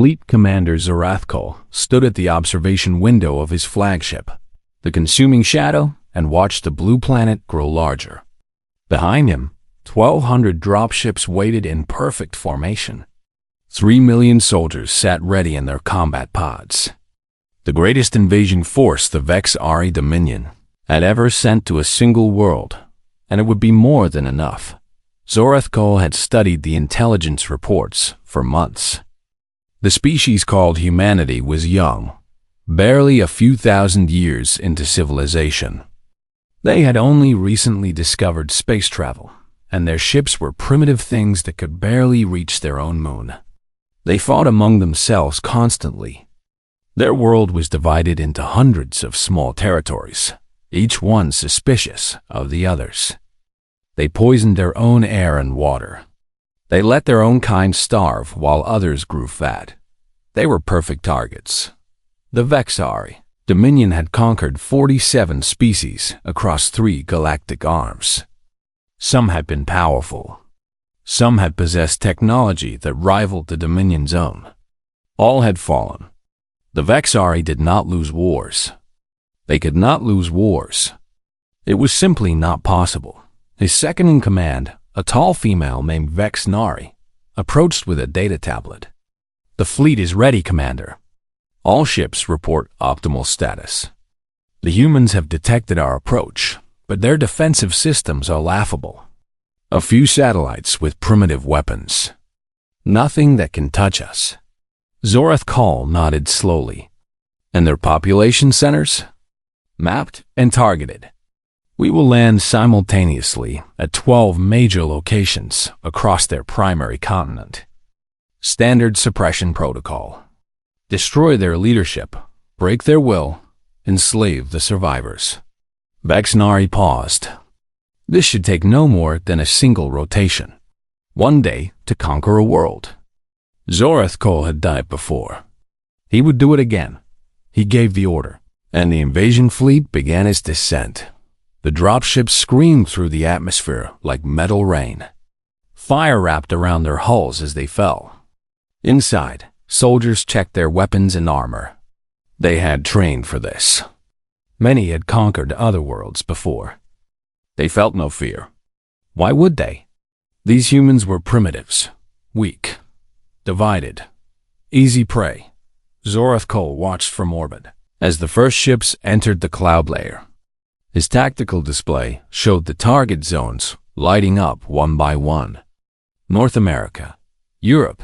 Fleet Commander Zorathkal stood at the observation window of his flagship, the consuming shadow, and watched the blue planet grow larger. Behind him, 1,200 dropships waited in perfect formation. 3 million soldiers sat ready in their combat pods. The greatest invasion force the Vex-Ari Dominion had ever sent to a single world, and it would be more than enough. Zorathkal had studied the intelligence reports for months. The species called humanity was young, barely a few thousand years into civilization. They had only recently discovered space travel, and their ships were primitive things that could barely reach their own moon. They fought among themselves constantly. Their world was divided into hundreds of small territories, each one suspicious of the others. They poisoned their own air and water. They let their own kind starve while others grew fat. They were perfect targets. The Vex-Ari Dominion had conquered 47 species across 3 galactic arms. Some had been powerful. Some had possessed technology that rivaled the Dominion's own. All had fallen. The Vex-Ari did not lose wars. They could not lose wars. It was simply not possible. His second-in-command, a tall female named Vex-Nari, approached with a data tablet. "The fleet is ready, Commander. All ships report optimal status. The humans have detected our approach, but their defensive systems are laughable. A few satellites with primitive weapons. Nothing that can touch us." Zorathkal nodded slowly. "And their population centers?" "Mapped and targeted. We will land simultaneously at 12 major locations across their primary continent. Standard suppression protocol. Destroy their leadership, break their will, enslave the survivors." Vex-Nari paused. This should take no more than a single rotation. One day to conquer a world. Zorathkal had done it before. He would do it again. He gave the order, and the invasion fleet began its descent. The dropships screamed through the atmosphere like metal rain. Fire wrapped around their hulls as they fell. Inside, soldiers checked their weapons and armor. They had trained for this. Many had conquered other worlds before. They felt no fear. Why would they? These humans were primitives, weak, divided, easy prey. Zorathkal watched from orbit as the first ships entered the cloud layer. His tactical display showed the target zones lighting up one by one. North America, Europe,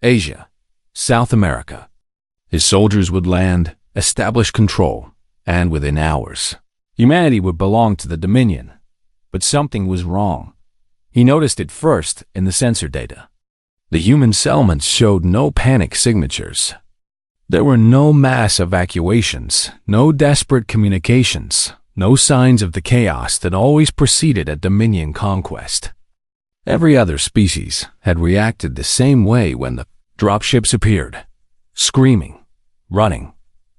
Asia, South America. His soldiers would land, establish control, and within hours, humanity would belong to the Dominion. But something was wrong. He noticed it first in the sensor data. The human settlements showed no panic signatures. There were no mass evacuations, no desperate communications, no signs of the chaos that always preceded a Dominion conquest. Every other species had reacted the same way when the dropships appeared, screaming, running,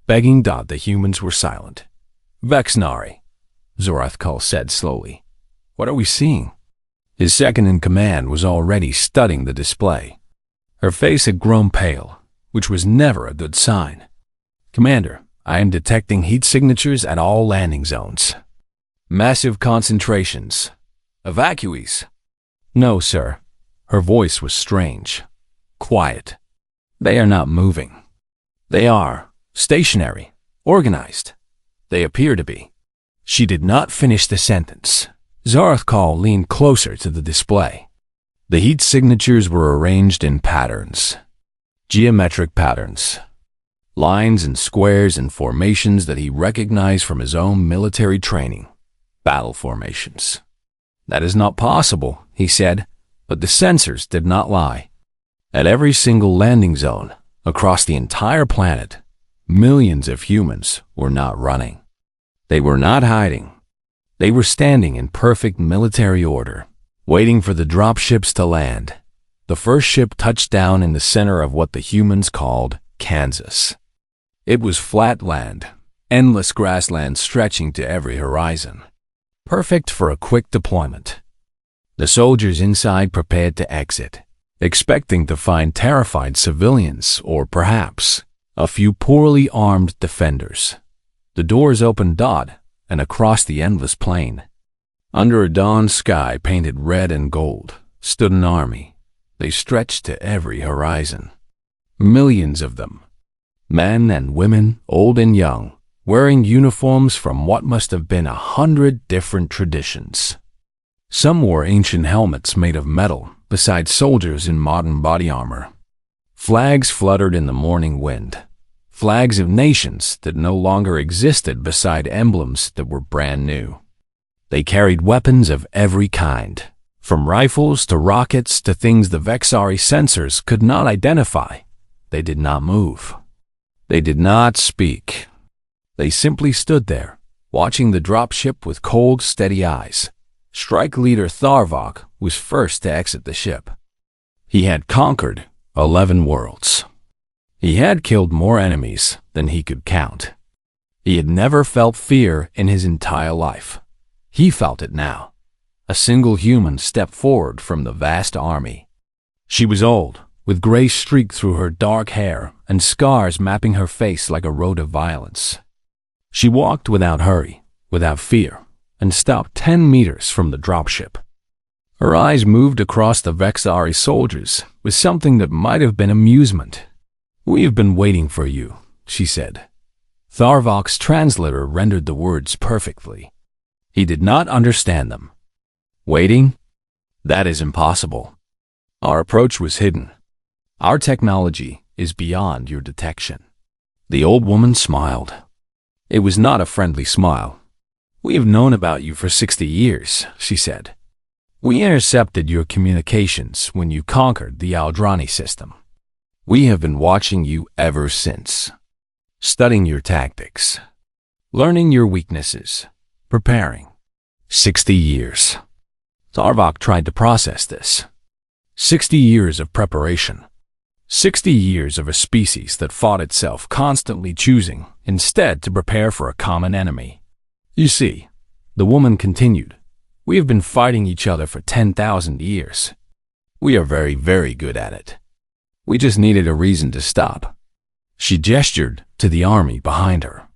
begging that the humans were silent. "Vex-Nari," Zorathkal said slowly. "What are we seeing?" His second-in-command was already studying the display. Her face had grown pale, which was never a good sign. "Commander, I am detecting heat signatures at all landing zones. Massive concentrations. Evacuees." "No, sir." Her voice was strange, quiet. "They are not moving. They are stationary, organized. They appear to be." She did not finish the sentence. Zorathkal leaned closer to the display. The heat signatures were arranged in patterns, geometric patterns, lines and squares and formations that he recognized from his own military training, battle formations. "That is not possible," he said, but the sensors did not lie. At every single landing zone, across the entire planet, millions of humans were not running. They were not hiding. They were standing in perfect military order, waiting for the dropships to land. The first ship touched down in the center of what the humans called Kansas. It was flat land, endless grassland stretching to every horizon, perfect for a quick deployment. The soldiers inside prepared to exit. expecting to find terrified civilians or perhaps a few poorly armed defenders. The doors opened and across the endless plain, under a dawn sky painted red and gold, stood an army. They stretched to every horizon. Millions of them, men and women, old and young, wearing uniforms from what must have been 100 different traditions. Some wore ancient helmets made of metal beside soldiers in modern body armor. Flags fluttered in the morning wind, flags of nations that no longer existed beside emblems that were brand new. They carried weapons of every kind, from rifles to rockets to things the Vexari sensors could not identify. They did not move. They did not speak. They simply stood there, watching the dropship with cold, steady eyes. Strike Leader Tharvok was first to exit the ship. He had conquered 11 worlds. He had killed more enemies than he could count. He had never felt fear in his entire life. He felt it now. A single human stepped forward from the vast army. She was old, with gray streaked through her dark hair and scars mapping her face like a road of violence. She walked without hurry, without fear, and stopped 10 meters from the dropship. Her eyes moved across the Vexari soldiers with something that might have been amusement. "We have been waiting for you," she said. Tharvok's translator rendered the words perfectly. He did not understand them. "Waiting? That is impossible. Our approach was hidden. Our technology is beyond your detection." The old woman smiled. It was not a friendly smile. "We have known about you for 60 years, she said. "We intercepted your communications when you conquered the Aldrani system. We have been watching you ever since, studying your tactics, learning your weaknesses, preparing. 60 years. Tharvok tried to process this. 60 years of preparation. 60 years of a species that fought itself, constantly choosing instead to prepare for a common enemy. "You see," the woman continued, "we have been fighting each other for 10,000 years. We are very, very good at it. We just needed a reason to stop." She gestured to the army behind her.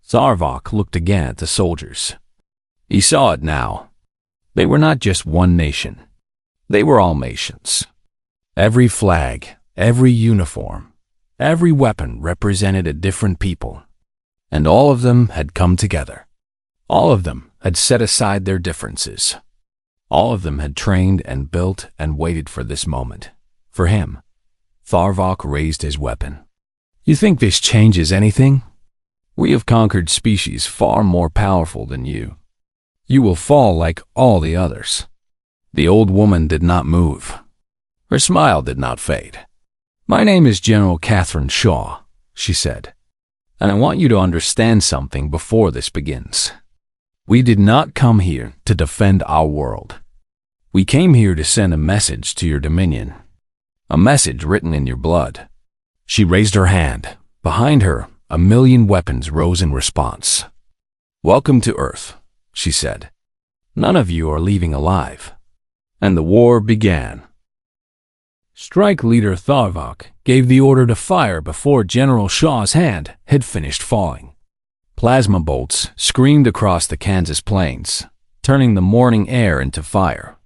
Tharvok looked again at the soldiers. He saw it now. They were not just one nation. They were all nations. Every flag, every uniform, every weapon represented a different people. And all of them had come together. All of them had set aside their differences. All of them had trained and built and waited for this moment. For him, Tharvok raised his weapon. "You think this changes anything? We have conquered species far more powerful than you. You will fall like all the others." The old woman did not move. Her smile did not fade. "My name is General Catherine Shaw," she said, "and I want you to understand something before this begins. We did not come here to defend our world. We came here to send a message to your dominion, a message written in your blood." She raised her hand. Behind her, 1,000,000 weapons rose in response. "Welcome to Earth," she said. "None of you are leaving alive." And the war began. Strike Leader Tharvok gave the order to fire before General Shaw's hand had finished falling. Plasma bolts screamed across the Kansas plains, turning the morning air into fire.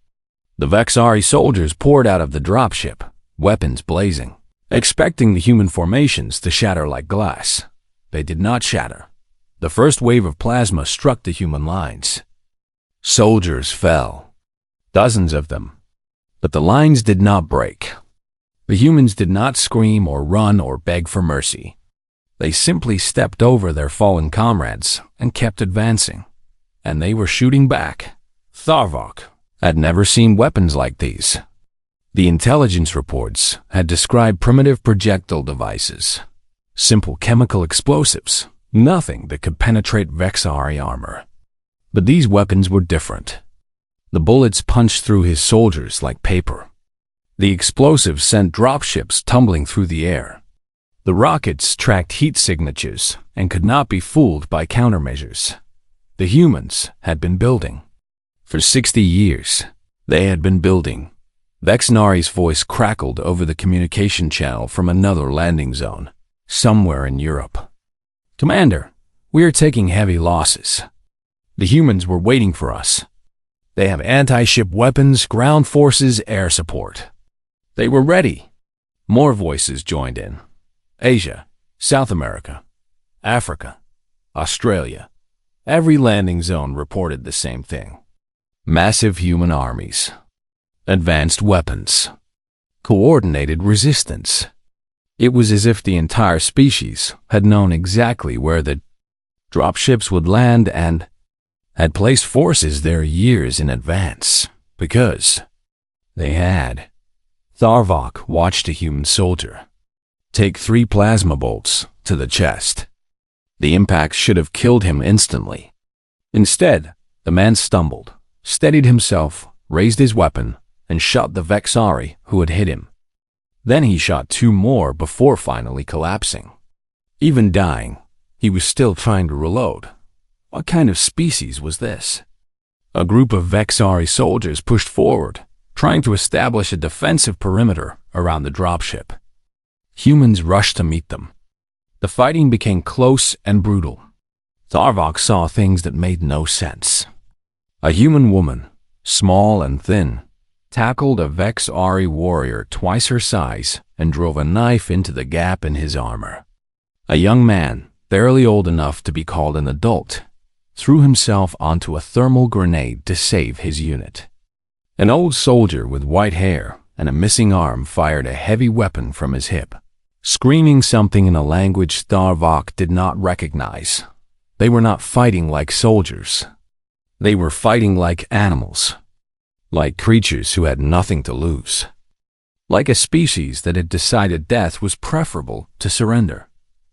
The Vexari soldiers poured out of the dropship, weapons blazing, expecting the human formations to shatter like glass. They did not shatter. The first wave of plasma struck the human lines. Soldiers fell, dozens of them, but the lines did not break. The humans did not scream or run or beg for mercy. They simply stepped over their fallen comrades and kept advancing, and they were shooting back. Tharvok had never seen weapons like these. The intelligence reports had described primitive projectile devices, simple chemical explosives, nothing that could penetrate Vexari armor. But these weapons were different. The bullets punched through his soldiers like paper. The explosives sent dropships tumbling through the air. The rockets tracked heat signatures and could not be fooled by countermeasures. The humans had been building. For 60 years, they had been building. Vexnari's voice crackled over the communication channel from another landing zone, somewhere in Europe. "Commander, we are taking heavy losses. The humans were waiting for us. They have anti-ship weapons, ground forces, air support. They were ready." More voices joined in. Asia, South America, Africa, Australia. Every landing zone reported the same thing. Massive human armies. Advanced weapons. Coordinated resistance. It was as if the entire species had known exactly where the dropships would land and had placed forces there years in advance, because they had. Tharvok watched a human soldier take 3 plasma bolts to the chest. The impact should have killed him instantly. Instead, the man stumbled, steadied himself, raised his weapon, and shot the Vexari who had hit him. Then he shot 2 more before finally collapsing. Even dying, he was still trying to reload. What kind of species was this? A group of Vexari soldiers pushed forward, trying to establish a defensive perimeter around the dropship. Humans rushed to meet them. The fighting became close and brutal. Tharvok saw things that made no sense. A human woman, small and thin, tackled a Vexari warrior twice her size and drove a knife into the gap in his armor. A young man, barely old enough to be called an adult, threw himself onto a thermal grenade to save his unit. An old soldier with white hair and a missing arm fired a heavy weapon from his hip, screaming something in a language Tharvok did not recognize. They were not fighting like soldiers. They were fighting like animals. Like creatures who had nothing to lose. Like a species that had decided death was preferable to surrender.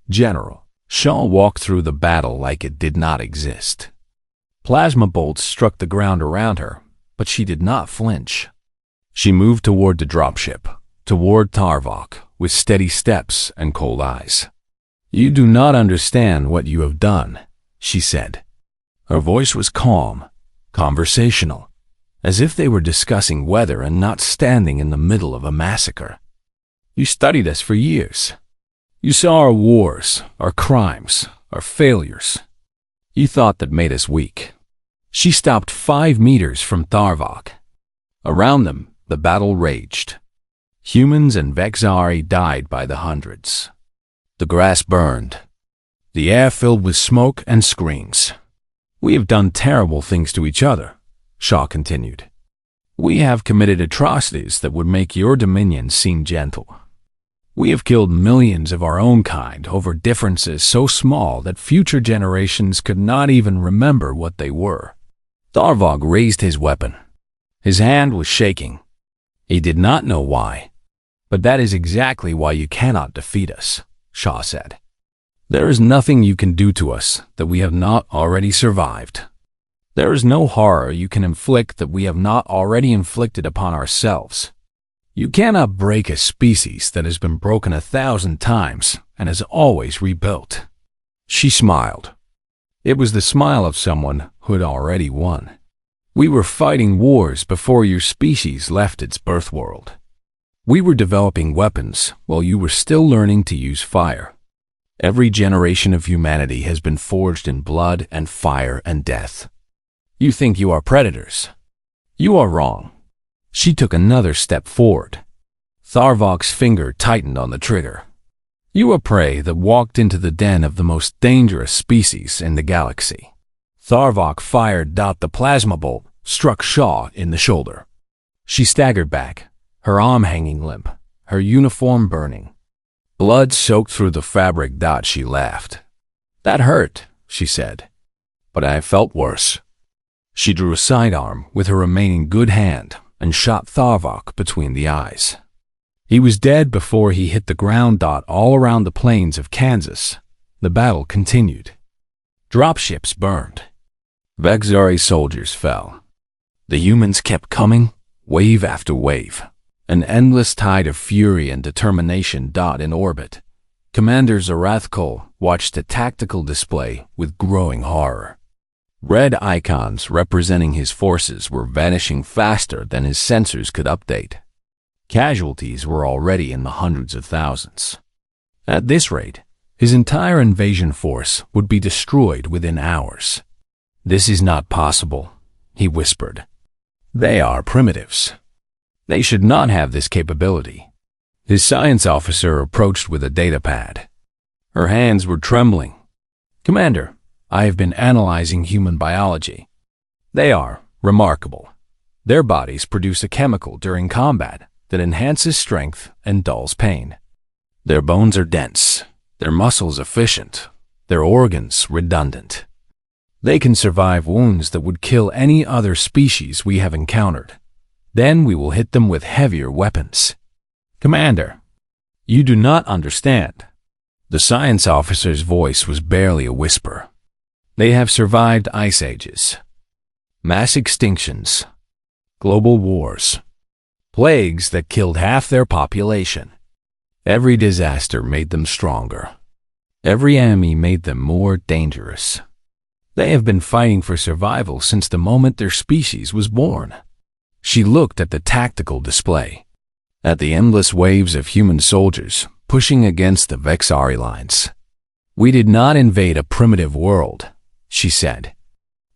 General Shaw walked through the battle like it did not exist. Plasma bolts struck the ground around her, but she did not flinch. She moved toward the dropship, toward Tharvok, with steady steps and cold eyes. "You do not understand what you have done," she said. Her voice was calm, conversational, as if they were discussing weather and not standing in the middle of a massacre. "You studied us for years. You saw our wars, our crimes, our failures. You thought that made us weak." She stopped 5 meters from Tharvok. Around them, the battle raged. Humans and Vexari died by the hundreds. The grass burned. The air filled with smoke and screams. "We have done terrible things to each other," Shaw continued. "We have committed atrocities that would make your dominion seem gentle. We have killed millions of our own kind over differences so small that future generations could not even remember what they were." Tharvok raised his weapon. His hand was shaking. He did not know why. "But that is exactly why you cannot defeat us," Shaw said. "There is nothing you can do to us that we have not already survived. There is no horror you can inflict that we have not already inflicted upon ourselves. You cannot break a species that has been broken 1,000 times and has always rebuilt." She smiled. It was the smile of someone who had already won. "We were fighting wars before your species left its birth world. We were developing weapons while you were still learning to use fire. Every generation of humanity has been forged in blood and fire and death. You think you are predators. You are wrong." She took another step forward. Tharvok's finger tightened on the trigger. "You are prey that walked into the den of the most dangerous species in the galaxy." Tharvok fired. The plasma bolt struck Shaw in the shoulder. She staggered back, her arm hanging limp, her uniform burning. Blood soaked through the fabric. She laughed. "That hurt," she said. "But I felt worse." She drew a sidearm with her remaining good hand and shot Tharvok between the eyes. He was dead before he hit the ground. All around the plains of Kansas, the battle continued. Dropships burned. Vexari soldiers fell. The humans kept coming, wave after wave, an endless tide of fury and determination. In orbit, Commander Zarathkol watched a tactical display with growing horror. Red icons representing his forces were vanishing faster than his sensors could update. Casualties were already in the hundreds of thousands. At this rate, his entire invasion force would be destroyed within hours. "This is not possible," he whispered. "They are primitives. They should not have this capability." His science officer approached with a data pad. Her hands were trembling. "Commander, I have been analyzing human biology. They are remarkable. Their bodies produce a chemical during combat that enhances strength and dulls pain. Their bones are dense, their muscles efficient, their organs redundant. They can survive wounds that would kill any other species we have encountered. Then we will hit them with heavier weapons." "Commander, you do not understand." The science officer's voice was barely a whisper. "They have survived ice ages, mass extinctions, global wars, plagues that killed half their population. Every disaster made them stronger. Every enemy made them more dangerous. They have been fighting for survival since the moment their species was born." She looked at the tactical display, at the endless waves of human soldiers pushing against the Vexari lines. "We did not invade a primitive world," she said.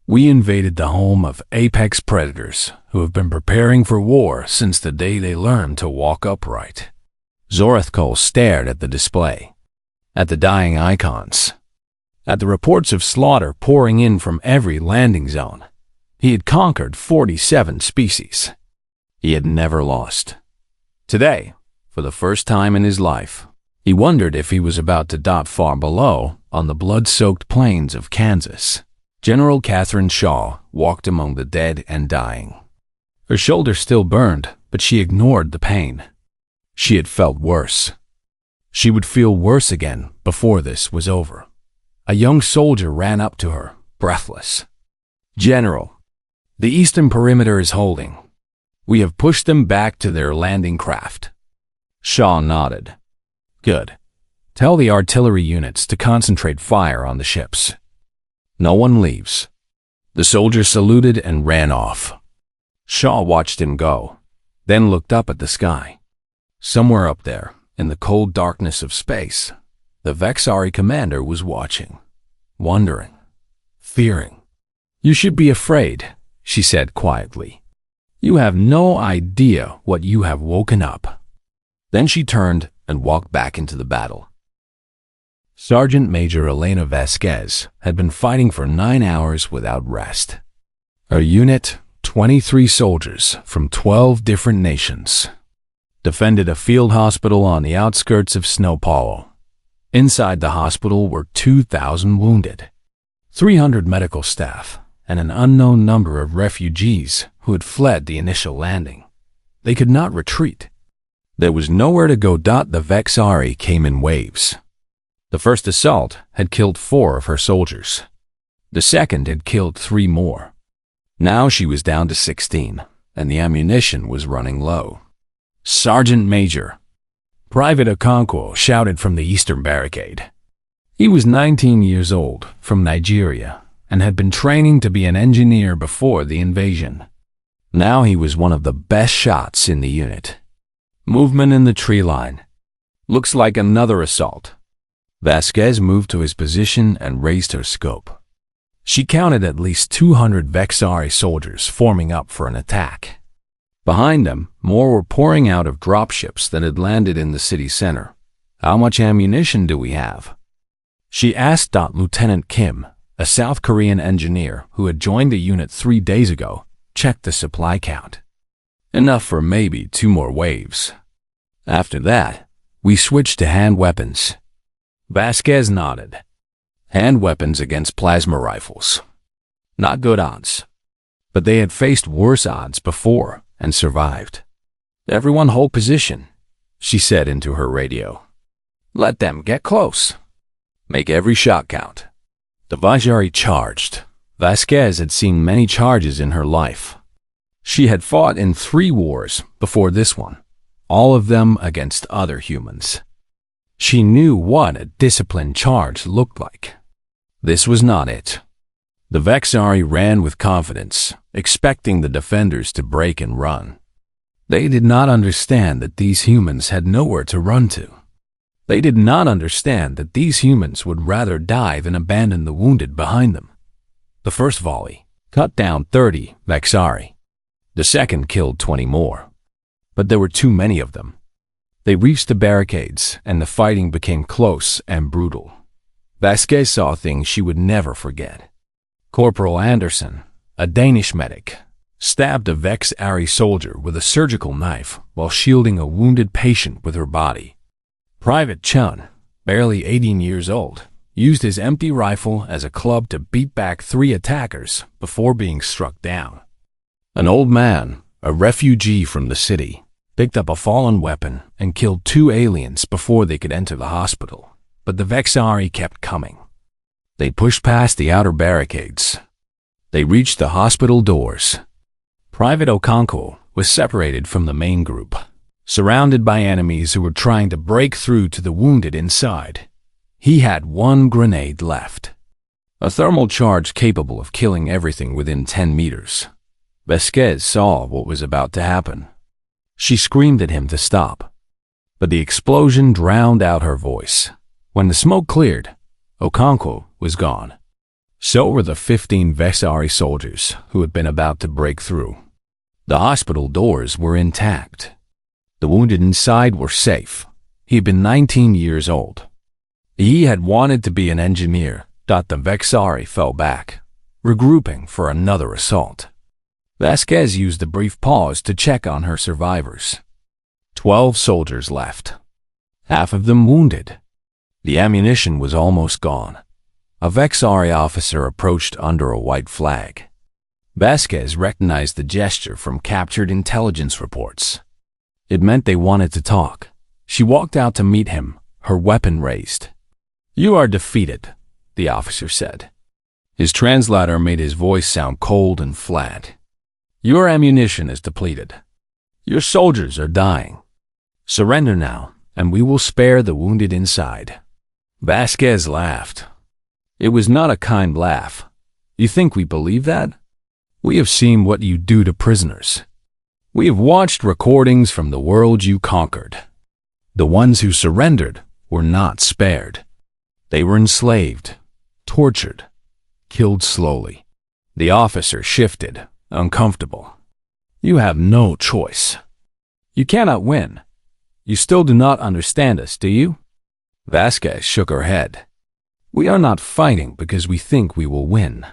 "We invaded the home of apex predators who have been preparing for war since the day they learned to walk upright." Zorathkol stared at the display, at the dying icons, at the reports of slaughter pouring in from every landing zone. He had conquered 47 species. He had never lost. Today, for the first time in his life, he wondered if he was about to dot far below on the blood-soaked plains of Kansas. General Catherine Shaw walked among the dead and dying. Her shoulder still burned, but she ignored the pain. She had felt worse. She would feel worse again before this was over. A young soldier ran up to her, breathless. "General, the eastern perimeter is holding. We have pushed them back to their landing craft." Shaw nodded. "Good. Tell the artillery units to concentrate fire on the ships. No one leaves." The soldier saluted and ran off. Shaw watched him go, then looked up at the sky. Somewhere up there, in the cold darkness of space, the Vexari commander was watching, wondering, fearing. "You should be afraid," she said quietly. "You have no idea what you have woken up." Then she turned and walked back into the battle. Sergeant Major Elena Vasquez had been fighting for 9 hours without rest. Her unit, 23 soldiers from 12 different nations, defended a field hospital on the outskirts of Snow Paulo. Inside the hospital were 2,000 wounded, 300 medical staff, and an unknown number of refugees who had fled the initial landing. They could not retreat. There was nowhere to go. The Vexari came in waves. The first assault had killed 4 of her soldiers. The second had killed 3 more. Now she was down to 16, and the ammunition was running low. "Sergeant Major," Private Okonkwo shouted from the eastern barricade. He was 19 years old, from Nigeria, and had been training to be an engineer before the invasion. Now he was one of the best shots in the unit. "Movement in the tree line. Looks like another assault." Vasquez moved to his position and raised her scope. She counted at least 200 Vexari soldiers forming up for an attack. Behind them, more were pouring out of dropships that had landed in the city center. "How much ammunition do we have?" she asked. Lieutenant Kim, a South Korean engineer who had joined the unit 3 days ago, checked the supply count. "Enough for maybe 2 more waves. After that, we switched to hand weapons." Vasquez nodded. Hand weapons against plasma rifles. Not good odds. But they had faced worse odds before and survived. "Everyone hold position," she said into her radio. "Let them get close. Make every shot count." The Vajari charged. Vasquez had seen many charges in her life. She had fought in 3 wars before this one, all of them against other humans. She knew what a disciplined charge looked like. This was not it. The Vexari ran with confidence, expecting the defenders to break and run. They did not understand that these humans had nowhere to run to. They did not understand that these humans would rather die than abandon the wounded behind them. The first volley cut down 30 Vexari. The second killed 20 more. But there were too many of them. They reached the barricades, and the fighting became close and brutal. Vasquez saw things she would never forget. Corporal Anderson, a Danish medic, stabbed a Vex-Ari soldier with a surgical knife while shielding a wounded patient with her body. Private Chun, barely 18 years old, used his empty rifle as a club to beat back 3 attackers before being struck down. An old man, a refugee from the city, picked up a fallen weapon and killed 2 aliens before they could enter the hospital, but the Vexari kept coming. They pushed past the outer barricades. They reached the hospital doors. Private Okonkwo was separated from the main group, surrounded by enemies who were trying to break through to the wounded inside. He had 1 grenade left, a thermal charge capable of killing everything within 10 meters. Vasquez saw what was about to happen. She screamed at him to stop, but the explosion drowned out her voice. When the smoke cleared, Okonkwo was gone. So were the 15 Vexari soldiers who had been about to break through. The hospital doors were intact. The wounded inside were safe. He had been 19 years old. He had wanted to be an engineer. The Vexari fell back, regrouping for another assault. Vasquez used a brief pause to check on her survivors. 12 soldiers left, half of them wounded. The ammunition was almost gone. A Vexari officer approached under a white flag. Vasquez recognized the gesture from captured intelligence reports. It meant they wanted to talk. She walked out to meet him, her weapon raised. "You are defeated," the officer said. His translator made his voice sound cold and flat. "Your ammunition is depleted. Your soldiers are dying. Surrender now, and we will spare the wounded inside." Vasquez laughed. It was not a kind laugh. "You think we believe that? We have seen what you do to prisoners. We have watched recordings from the world you conquered. The ones who surrendered were not spared. They were enslaved, tortured, killed slowly." The officer shifted, uncomfortable. "You have no choice. You cannot win. You still do not understand us, do you?" Vasquez shook her head. "We are not fighting because we think we will win.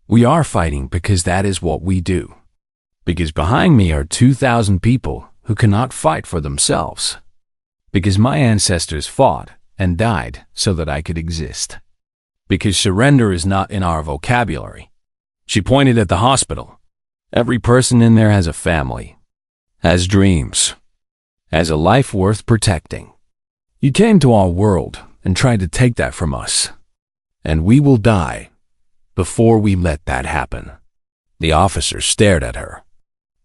We are fighting because that is what we do. Because behind me are 2,000 people who cannot fight for themselves. Because my ancestors fought and died so that I could exist. Because surrender is not in our vocabulary." She pointed at the hospital. "Every person in there has a family, has dreams, has a life worth protecting. You came to our world and tried to take that from us, and we will die before we let that happen." The officer stared at her.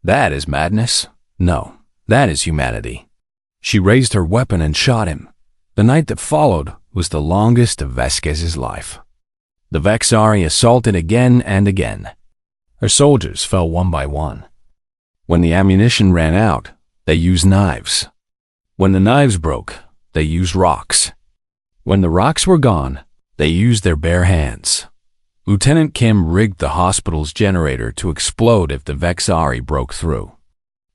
"That is madness. No, that is humanity." She raised her weapon and shot him. The night that followed was the longest of Vasquez's life. The Vexari assaulted again and again. Her soldiers fell one by one. When the ammunition ran out, they used knives. When the knives broke, they used rocks. When the rocks were gone, they used their bare hands. Lieutenant Kim rigged the hospital's generator to explode if the Vexari broke through.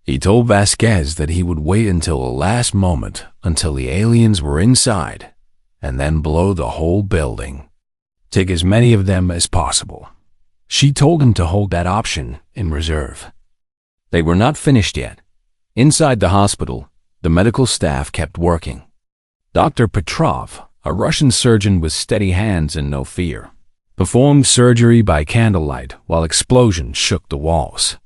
He told Vasquez that he would wait until the last moment until the aliens were inside, and then blow the whole building. Take as many of them as possible. She told him to hold that option in reserve. They were not finished yet. Inside the hospital, the medical staff kept working. Dr. Petrov, a Russian surgeon with steady hands and no fear, performed surgery by candlelight while explosions shook the walls.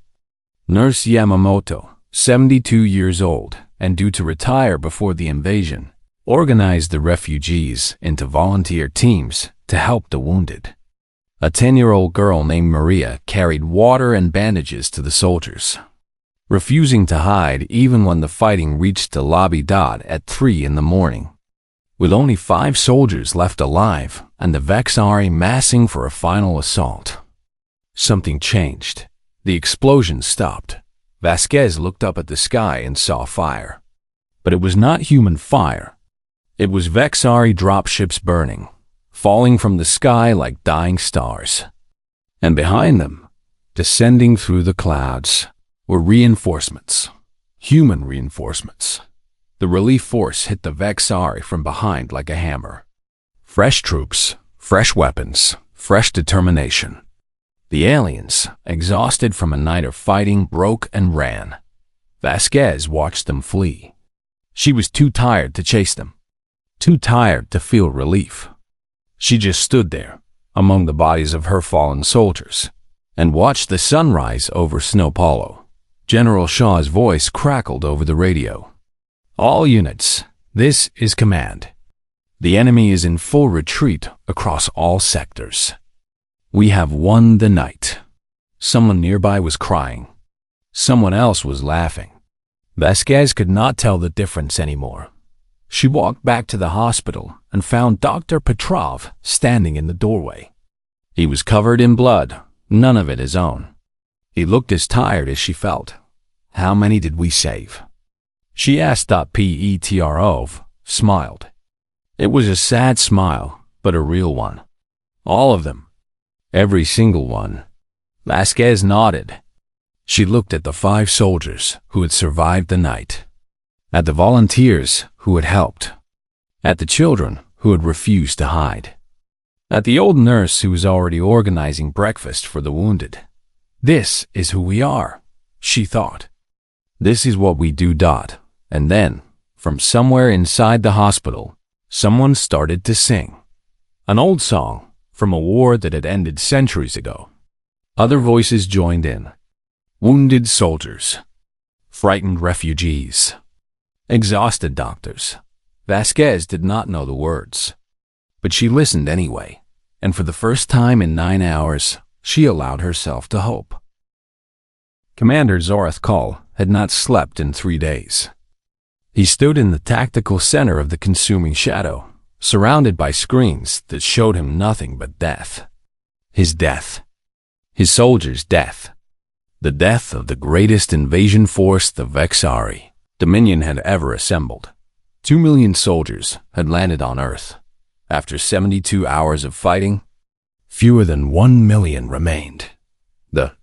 Nurse Yamamoto, 72 years old and due to retire before the invasion, organized the refugees into volunteer teams to help the wounded. A 10-year-old girl named Maria carried water and bandages to the soldiers, refusing to hide even when the fighting reached the lobby dot at 3 in the morning. With only 5 soldiers left alive and the Vexari massing for a final assault, something changed. The explosion stopped. Vasquez looked up at the sky and saw fire. But it was not human fire. It was Vexari dropships burning, falling from the sky like dying stars. And behind them, descending through the clouds, were reinforcements. Human reinforcements. The relief force hit the Vexari from behind like a hammer. Fresh troops, fresh weapons, fresh determination. The aliens, exhausted from a night of fighting, broke and ran. Vasquez watched them flee. She was too tired to chase them, too tired to feel relief. She just stood there, among the bodies of her fallen soldiers, and watched the sunrise over Snow Paulo. General Shaw's voice crackled over the radio. All units, this is command. The enemy is in full retreat across all sectors. We have won the night. Someone nearby was crying. Someone else was laughing. Vasquez could not tell the difference anymore. She walked back to the hospital and found Dr. Petrov standing in the doorway. He was covered in blood, none of it his own. He looked as tired as she felt. How many did we save? She asked. Petrov smiled. It was a sad smile, but a real one. All of them. Every single one. Vasquez nodded. She looked at the 5 soldiers who had survived the night, at the volunteers who had helped, at the children who had refused to hide, at the old nurse who was already organizing breakfast for the wounded. This is who we are, she thought. This is what we do. And then, from somewhere inside the hospital, someone started to sing. An old song from a war that had ended centuries ago. Other voices joined in. Wounded soldiers, frightened refugees, exhausted doctors. Vasquez did not know the words, but she listened anyway, and for the first time in 9 hours, she allowed herself to hope. Commander Zorathkal had not slept in 3 days. He stood in the tactical center of the consuming shadow, surrounded by screens that showed him nothing but death. His death. His soldiers' death. The death of the greatest invasion force the Vexari Dominion had ever assembled. 2 million soldiers had landed on Earth. After 72 hours of fighting, fewer than 1 million remained. The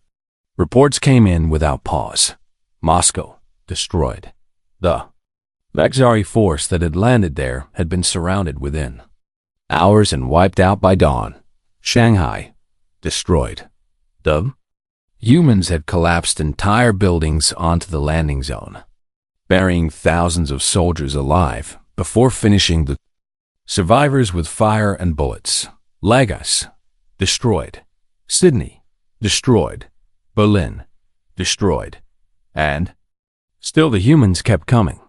reports came in without pause. Moscow, destroyed. The Vexari force that had landed there had been surrounded within hours and wiped out by dawn. Shanghai, destroyed. The humans had collapsed entire buildings onto the landing zone, burying thousands of soldiers alive before finishing the survivors with fire and bullets. Lagos, destroyed. Sydney, destroyed. Berlin, destroyed. And still the humans kept coming.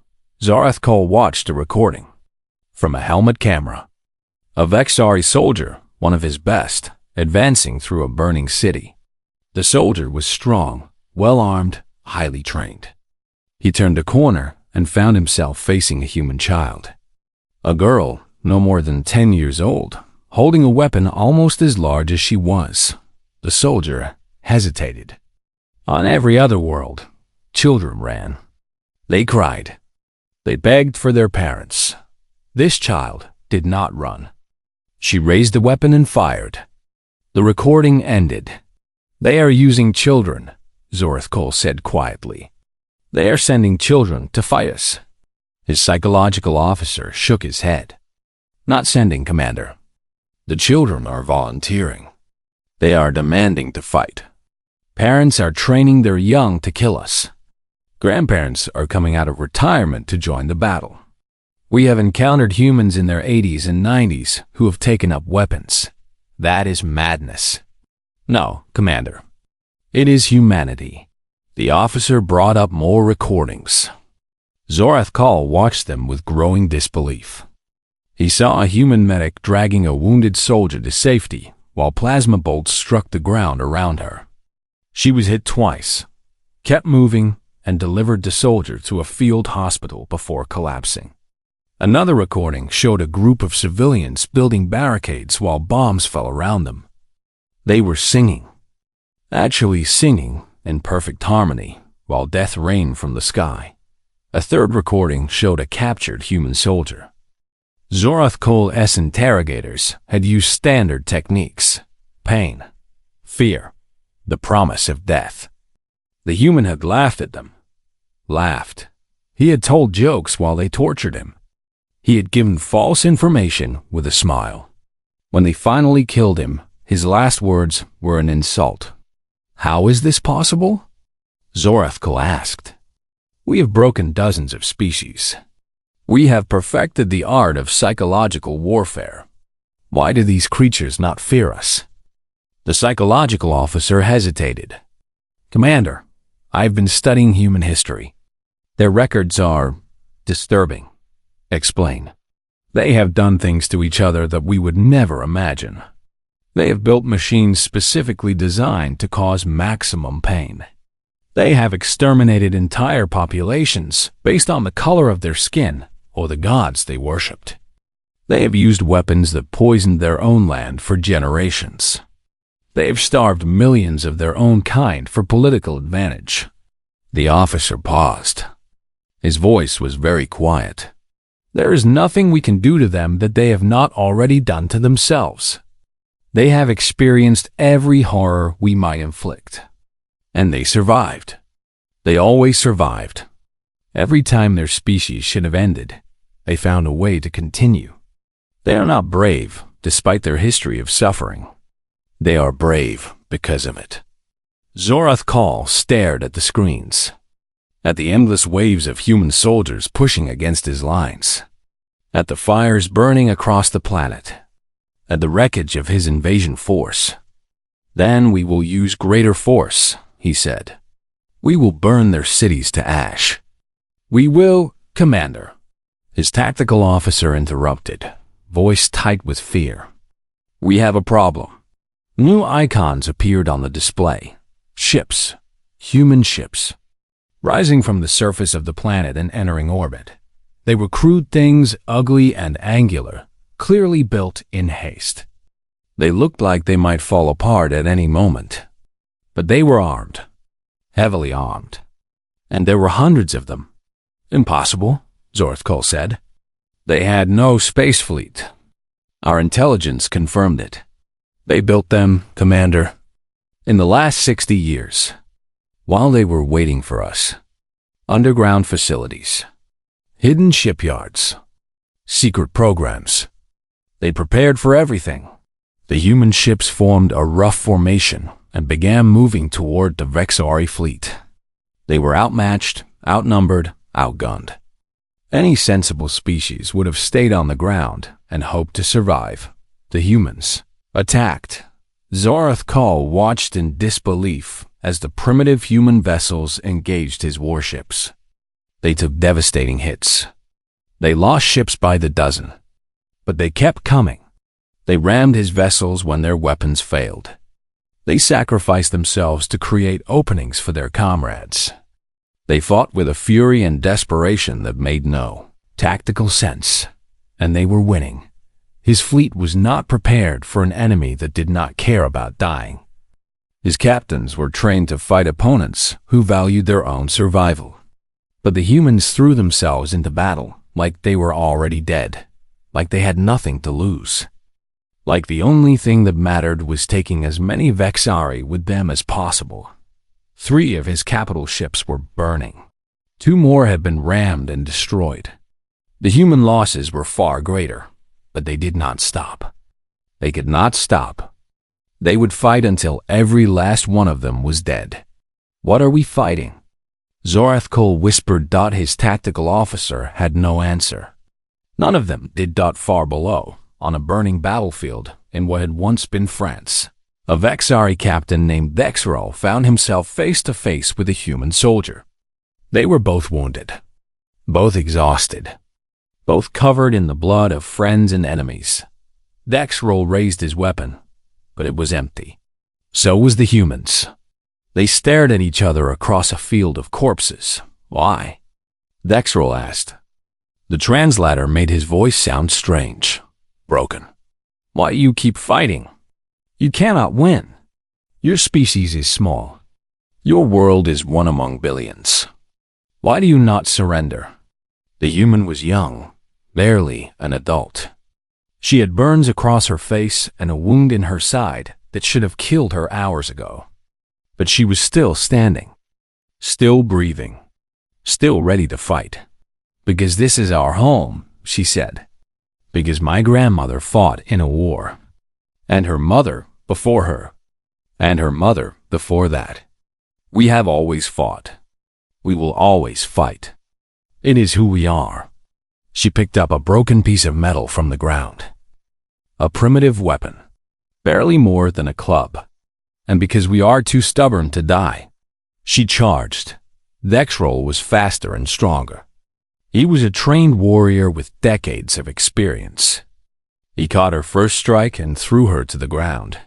Zorathkal watched a recording from a helmet camera. A Vexari soldier, one of his best, advancing through a burning city. The soldier was strong, well-armed, highly trained. He turned a corner and found himself facing a human child. A girl, no more than 10 years old, holding a weapon almost as large as she was. The soldier hesitated. On every other world, children ran. They cried. They begged for their parents. This child did not run. She raised the weapon and fired. The recording ended. They are using children, Zorathkal said quietly. They are sending children to fight us. His psychological officer shook his head. Not sending, Commander. The children are volunteering. They are demanding to fight. Parents are training their young to kill us. Grandparents are coming out of retirement to join the battle. We have encountered humans in their 80s and 90s who have taken up weapons. That is madness. No, Commander. It is humanity. The officer brought up more recordings. Zorathkal watched them with growing disbelief. He saw a human medic dragging a wounded soldier to safety while plasma bolts struck the ground around her. She was hit twice, kept moving, and delivered the soldier to a field hospital before collapsing. Another recording showed a group of civilians building barricades while bombs fell around them. They were singing. Actually singing in perfect harmony while death rained from the sky. A third recording showed a captured human soldier. Zorath Kole's interrogators had used standard techniques: pain, fear, the promise of death. The human had laughed at them. Laughed. He had told jokes while they tortured him. He had given false information with a smile. When they finally killed him, his last words were an insult. "How is this possible?" Zorath Kole asked. "We have broken dozens of species. We have perfected the art of psychological warfare. Why do these creatures not fear us?" The psychological officer hesitated. "Commander, I've been studying human history. Their records are disturbing." "Explain." "They have done things to each other that we would never imagine. They have built machines specifically designed to cause maximum pain. They have exterminated entire populations based on the color of their skin or the gods they worshipped. They have used weapons that poisoned their own land for generations. They have starved millions of their own kind for political advantage." The officer paused. His voice was very quiet. "There is nothing we can do to them that they have not already done to themselves. They have experienced every horror we might inflict. And they survived. They always survived. Every time their species should have ended, they found a way to continue. They are not brave, despite their history of suffering. They are brave because of it." Zorath Kole stared at the screens, at the endless waves of human soldiers pushing against his lines, at the fires burning across the planet, at the wreckage of his invasion force. "Then we will use greater force," he said. "We will burn their cities to ash." "We will, Commander." His tactical officer interrupted, voice tight with fear. "We have a problem." New icons appeared on the display. Ships, human ships, rising from the surface of the planet and entering orbit. They were crude things, ugly and angular, clearly built in haste. They looked like they might fall apart at any moment. But they were armed, heavily armed, and there were hundreds of them. "Impossible," Zorath Kole said. "They had no space fleet. Our intelligence confirmed it. They built them, Commander, in the last 60 years, while they were waiting for us. Underground facilities, hidden shipyards, secret programs. They prepared for everything." The human ships formed a rough formation and began moving toward the Vexari fleet. They were outmatched, outnumbered, outgunned. Any sensible species would have stayed on the ground and hoped to survive. The humans attacked. Zorath Kole watched in disbelief as the primitive human vessels engaged his warships. They took devastating hits. They lost ships by the dozen, but they kept coming. They rammed his vessels when their weapons failed. They sacrificed themselves to create openings for their comrades. They fought with a fury and desperation that made no tactical sense, and they were winning. His fleet was not prepared for an enemy that did not care about dying. His captains were trained to fight opponents who valued their own survival. But the humans threw themselves into battle like they were already dead, like they had nothing to lose. Like the only thing that mattered was taking as many Vexari with them as possible. 3 of his capital ships were burning. 2 more had been rammed and destroyed. The human losses were far greater, but they did not stop. They could not stop. They would fight until every last one of them was dead. "What are we fighting?" Zorath Kole whispered. His tactical officer had no answer. None of them did. Far below, on a burning battlefield in what had once been France, a Vexari captain named Dexrol found himself face to face with a human soldier. They were both wounded, both exhausted, both covered in the blood of friends and enemies. Dexrol raised his weapon, but it was empty. So was the humans. They stared at each other across a field of corpses. "Why?" Dexrol asked. The translator made his voice sound strange, broken. "Why you keep fighting? You cannot win. Your species is small. Your world is one among billions. Why do you not surrender? The human was young, barely an adult. She had burns across her face and a wound in her side that should have killed her hours ago. But she was still standing, still breathing, still ready to fight. Because this is our home, she said. Because my grandmother fought in a war. And her mother before her. And her mother before that. We have always fought. We will always fight. It is who we are. She picked up a broken piece of metal from the ground. A primitive weapon, barely more than a club. And because we are too stubborn to die, she charged. Dexroll was faster and stronger. He was a trained warrior with decades of experience. He caught her first strike and threw her to the ground.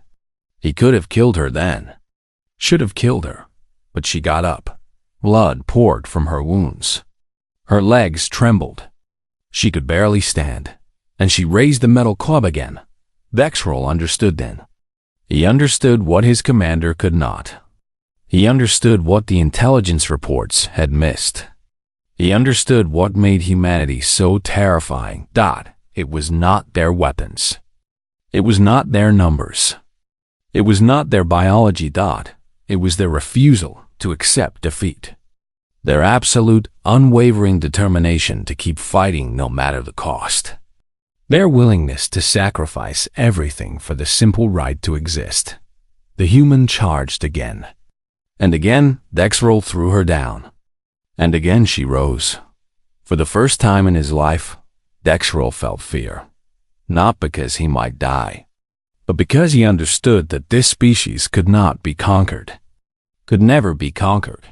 He could have killed her then. Should have killed her, but she got up. Blood poured from her wounds. Her legs trembled. She could barely stand, and she raised the metal club again. Dexroll understood then. He understood what his commander could not. He understood what the intelligence reports had missed. He understood what made humanity so terrifying. It was not their weapons. It was not their numbers. It was not their biology. It was their refusal to accept defeat. Their absolute, unwavering determination to keep fighting no matter the cost. Their willingness to sacrifice everything for the simple right to exist. The human charged again. And again, Dexroll threw her down. And again she rose. For the first time in his life, Dexroll felt fear. Not because he might die, but because he understood that this species could not be conquered. Could never be conquered.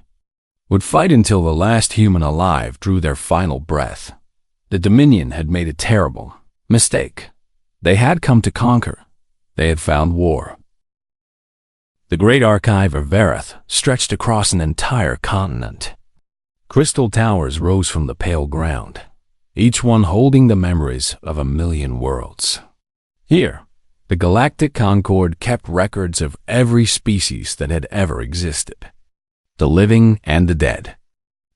Would fight until the last human alive drew their final breath. The Dominion had made a terrible mistake. They had come to conquer. They had found war. The great archive of Verith stretched across an entire continent. Crystal towers rose from the pale ground, each one holding the memories of 1,000,000 worlds. Here, the Galactic Concord kept records of every species that had ever existed. The living and the dead.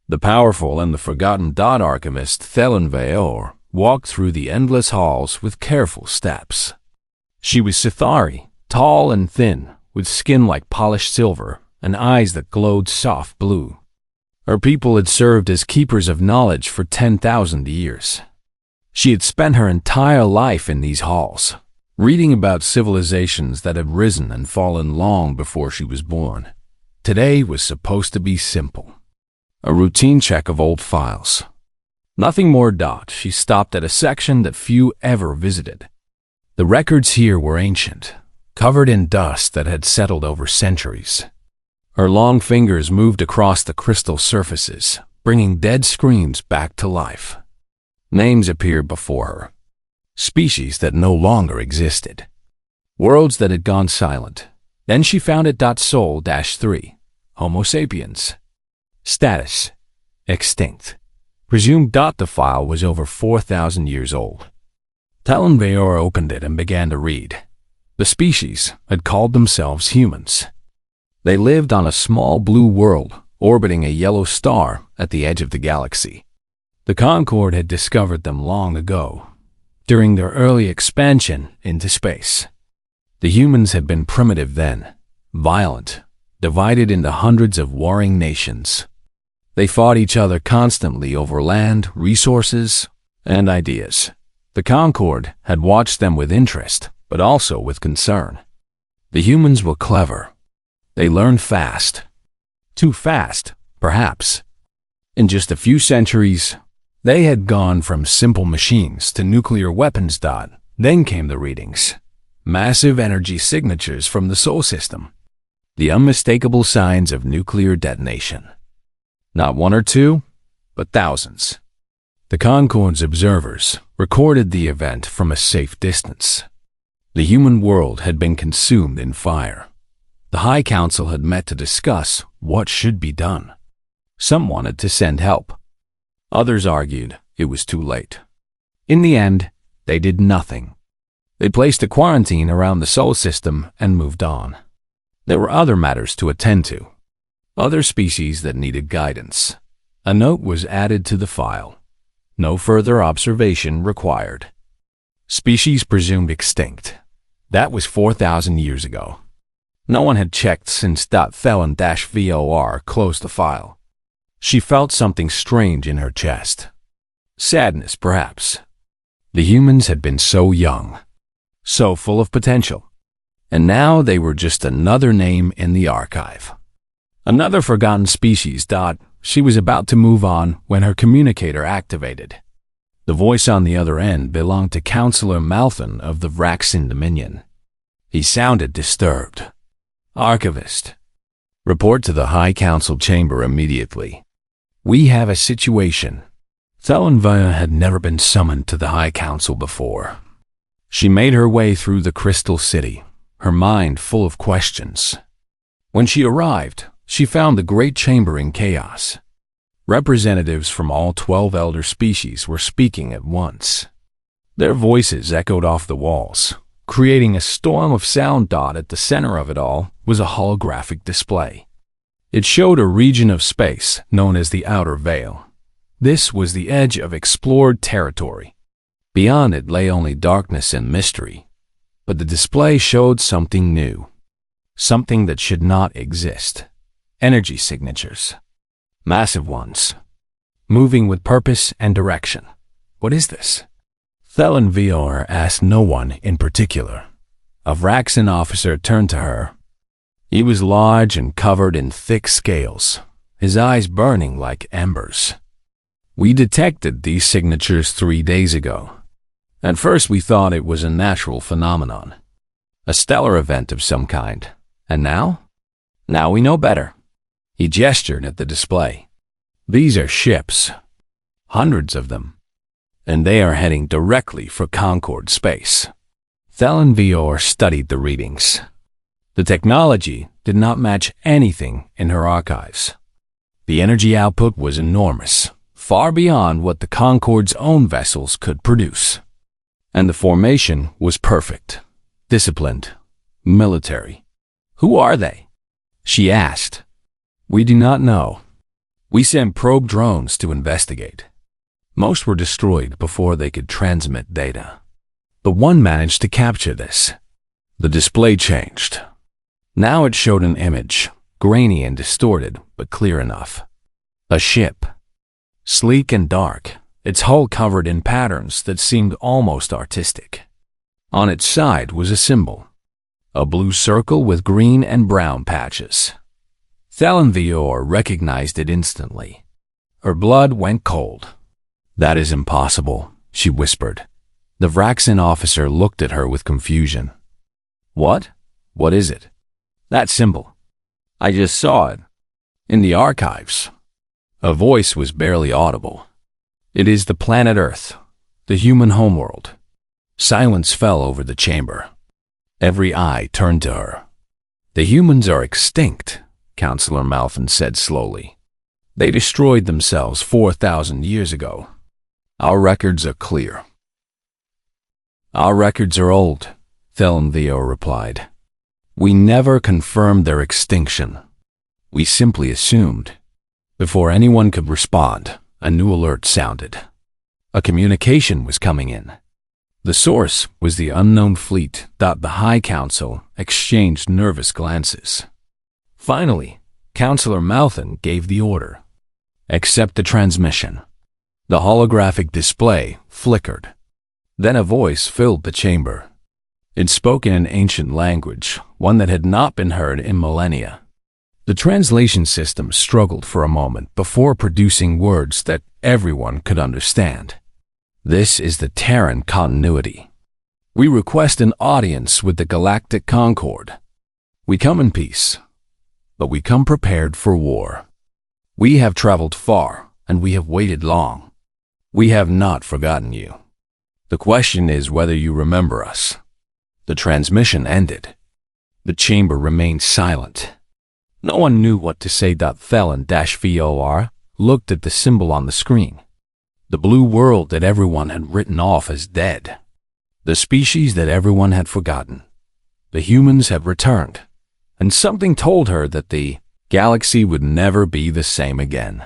The powerful and the forgotten. Archivist Invade walked through the endless halls with careful steps. She was Sithari, tall and thin, with skin like polished silver and eyes that glowed soft blue. Her people had served as keepers of knowledge for 10,000 years. She had spent her entire life in these halls, reading about civilizations that had risen and fallen long before she was born. Today was supposed to be simple. A routine check of old files. Nothing more. She stopped at a section that few ever visited. The records here were ancient, covered in dust that had settled over centuries. Her long fingers moved across the crystal surfaces, bringing dead screams back to life. Names appeared before her. Species that no longer existed. Worlds that had gone silent. Then she found it. Sol-3. Homo sapiens. Status. Extinct. Presumed. The file was over 4,000 years old. Talonveor opened it and began to read. The species had called themselves humans. They lived on a small blue world orbiting a yellow star at the edge of the galaxy. The Concord had discovered them long ago, during their early expansion into space. The humans had been primitive then, violent, divided into hundreds of warring nations. They fought each other constantly over land, resources, and ideas. The Concord had watched them with interest, but also with concern. The humans were clever. They learned fast. Too fast, perhaps. In just a few centuries, they had gone from simple machines to nuclear weapons. Then came the readings. Massive energy signatures from the Sol system. The unmistakable signs of nuclear detonation. Not one or two, but thousands. The Concord's observers recorded the event from a safe distance. The human world had been consumed in fire. The High Council had met to discuss what should be done. Some wanted to send help. Others argued it was too late. In the end, they did nothing. They placed a quarantine around the Sol system and moved on. There were other matters to attend to. Other species that needed guidance. A note was added to the file. No further observation required. Species presumed extinct. That was 4,000 years ago. No one had checked since .Thelen-VOR closed the file. She felt something strange in her chest. Sadness, perhaps. The humans had been so young, so full of potential, and now they were just another name in the archive. Another forgotten species. She was about to move on when her communicator activated. The voice on the other end belonged to Counselor Malthon of the Vraxin Dominion. He sounded disturbed. Archivist. Report to the High Council chamber immediately. We have a situation. Thelenvia had never been summoned to the High Council before. She made her way through the Crystal City, her mind full of questions. When she arrived, she found the great chamber in chaos. Representatives from all 12 elder species were speaking at once. Their voices echoed off the walls, creating a storm of sound. At the center of it all was a holographic display. It showed a region of space known as the Outer Veil. This was the edge of explored territory. Beyond it lay only darkness and mystery. But the display showed something new. Something that should not exist. Energy signatures. Massive ones. Moving with purpose and direction. What is this? Thelenvia asked no one in particular. A Vraxin officer turned to her. He was large and covered in thick scales, his eyes burning like embers. We detected these signatures 3 days ago. At first we thought it was a natural phenomenon, a stellar event of some kind. And now? Now we know better. He gestured at the display. These are ships, hundreds of them, and they are heading directly for Concord space. Thelenvia studied the readings. The technology did not match anything in her archives. The energy output was enormous, far beyond what the Concord's own vessels could produce. And the formation was perfect, disciplined, military. Who are they? She asked. We do not know. We sent probe drones to investigate. Most were destroyed before they could transmit data. But one managed to capture this. The display changed. Now it showed an image, grainy and distorted, but clear enough. A ship. Sleek and dark, its hull covered in patterns that seemed almost artistic. On its side was a symbol. A blue circle with green and brown patches. Thelenvia recognized it instantly. Her blood went cold. That is impossible, she whispered. The Vraxin officer looked at her with confusion. What? What is it? That symbol. I just saw it. In the archives. A voice was barely audible. It is the planet Earth, the human homeworld. Silence fell over the chamber. Every eye turned to her. The humans are extinct, Counselor Malthon said slowly. They destroyed themselves 4,000 years ago. Our records are clear. Our records are old, Thelenvia replied. We never confirmed their extinction. We simply assumed. Before anyone could respond, a new alert sounded. A communication was coming in. The source was the unknown fleet. The High Council exchanged nervous glances. Finally, Counselor Malthon gave the order. Accept the transmission. The holographic display flickered. Then a voice filled the chamber. It spoke in an ancient language, one that had not been heard in millennia. The translation system struggled for a moment before producing words that everyone could understand. This is the Terran continuity. We request an audience with the Galactic Concord. We come in peace, but we come prepared for war. We have traveled far, and we have waited long. We have not forgotten you. The question is whether you remember us. The transmission ended. The chamber remained silent. No one knew what to say. Thelen-VOR looked at the symbol on the screen. The blue world that everyone had written off as dead. The species that everyone had forgotten. The humans had returned, and something told her that the Galaxy would never be the same again.